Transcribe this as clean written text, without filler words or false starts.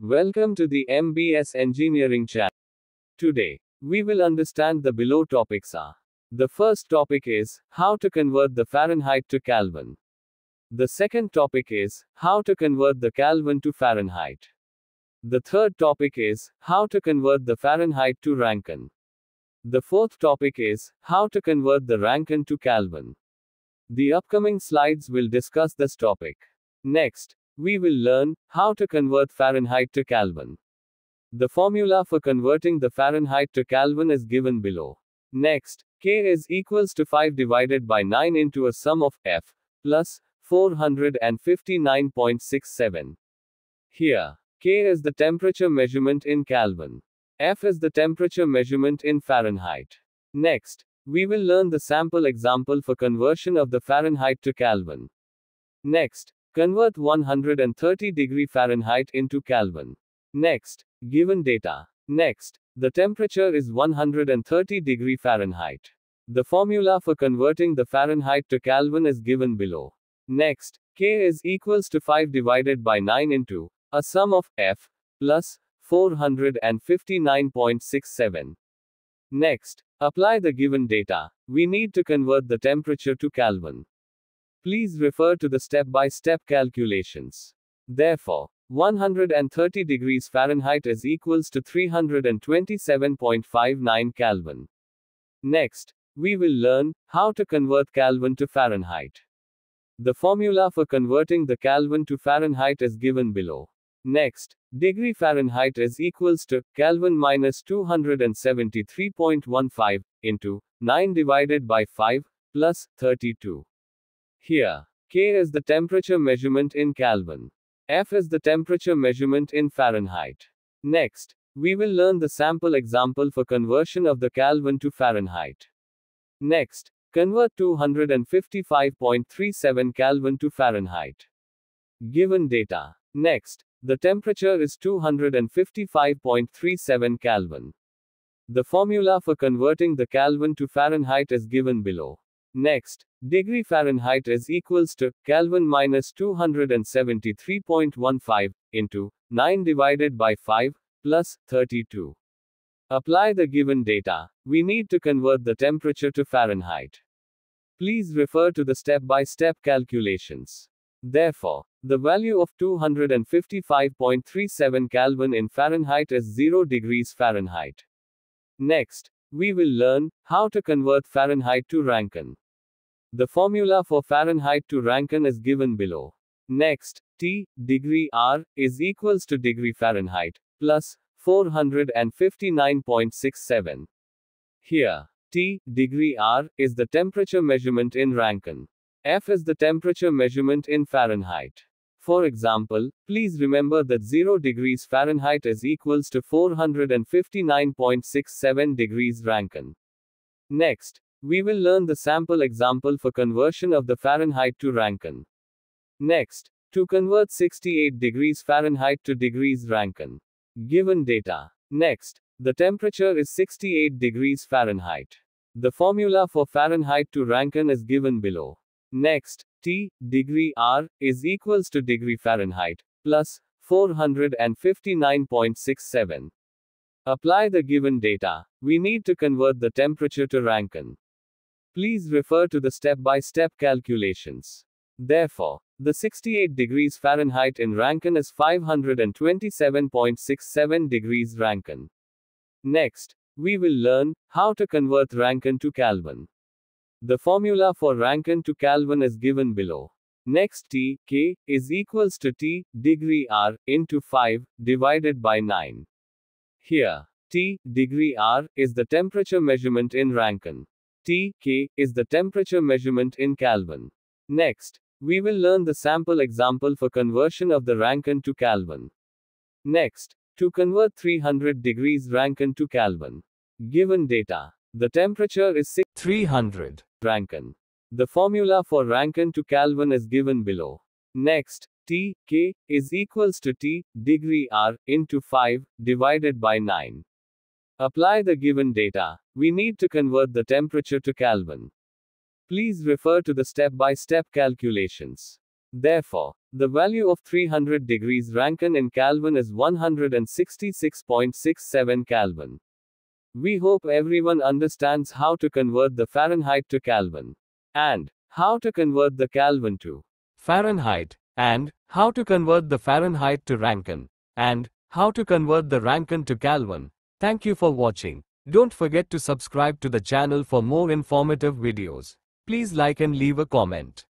Welcome to the MBS Engineering channel. Today, we will understand the below topics are. The first topic is how to convert the Fahrenheit to Kelvin. The second topic is how to convert the Kelvin to Fahrenheit. The third topic is how to convert the Fahrenheit to Rankine. The fourth topic is how to convert the Rankine to Kelvin. The upcoming slides will discuss this topic. Next, we will learn how to convert Fahrenheit to Kelvin. The formula for converting the Fahrenheit to Kelvin is given below. Next, K is equals to 5 divided by 9 into a sum of F plus 459.67. Here, K is the temperature measurement in Kelvin. F is the temperature measurement in Fahrenheit. Next, we will learn the sample example for conversion of the Fahrenheit to Kelvin. Next, convert 130 degree Fahrenheit into Kelvin. Next, given data. Next, the temperature is 130 degree Fahrenheit. The formula for converting the Fahrenheit to Kelvin is given below. Next, K is equals to 5 divided by 9 into a sum of F plus 459.67. Next, apply the given data. We need to convert the temperature to Kelvin. Please refer to the step-by-step calculations. Therefore, 130 degrees Fahrenheit is equals to 327.59 Kelvin. Next, we will learn how to convert Kelvin to Fahrenheit. The formula for converting the Kelvin to Fahrenheit is given below. Next, degree Fahrenheit is equals to Kelvin minus 273.15 into 9 divided by 5 plus 32. Here, K is the temperature measurement in Kelvin. F is the temperature measurement in Fahrenheit. Next, we will learn the sample example for conversion of the Kelvin to Fahrenheit. Next, convert 255.37 Kelvin to Fahrenheit. Given data. Next, the temperature is 255.37 Kelvin. The formula for converting the Kelvin to Fahrenheit is given below. Next, degree Fahrenheit is equals to Kelvin minus 273.15 into 9 divided by 5 plus 32. Apply the given data. We need to convert the temperature to Fahrenheit. Please refer to the step-by-step calculations. Therefore, the value of 255.37 Kelvin in Fahrenheit is 0 degrees Fahrenheit. Next, we will learn how to convert Fahrenheit to Rankine. The formula for Fahrenheit to Rankine is given below. Next, T, degree R, is equals to degree Fahrenheit, plus 459.67. Here, T, degree R, is the temperature measurement in Rankine. F is the temperature measurement in Fahrenheit. For example, please remember that 0 degrees Fahrenheit is equals to 459.67 degrees Rankine. Next, we will learn the sample example for conversion of the Fahrenheit to Rankine. Next, to convert 68 degrees Fahrenheit to degrees Rankine. Given data. Next, the temperature is 68 degrees Fahrenheit. The formula for Fahrenheit to Rankine is given below. Next, T, degree R, is equals to degree Fahrenheit, plus 459.67. Apply the given data. We need to convert the temperature to Rankine. Please refer to the step-by-step calculations. Therefore, the 68 degrees Fahrenheit in Rankine is 527.67 degrees Rankine. Next, we will learn how to convert Rankine to Kelvin. The formula for Rankine to Kelvin is given below. Next, T, K, is equals to T, degree R, into 5, divided by 9. Here, T, degree R, is the temperature measurement in Rankine. T, K, is the temperature measurement in Kelvin. Next, we will learn the sample example for conversion of the Rankine to Kelvin. Next, to convert 300 degrees Rankine to Kelvin. Given data. The temperature is 300 Rankine. The formula for Rankine to Kelvin is given below. Next, T, K, is equals to T, degree R, into 5, divided by 9. Apply the given data. We need to convert the temperature to Kelvin. Please refer to the step-by-step calculations. Therefore, the value of 300 degrees Rankine in Kelvin is 166.67 Kelvin. We hope everyone understands how to convert the Fahrenheit to Kelvin, and how to convert the Kelvin to Fahrenheit, and how to convert the Fahrenheit to Rankine, and how to convert the Rankine to Kelvin. Thank you for watching. Don't forget to subscribe to the channel for more informative videos. Please like and leave a comment.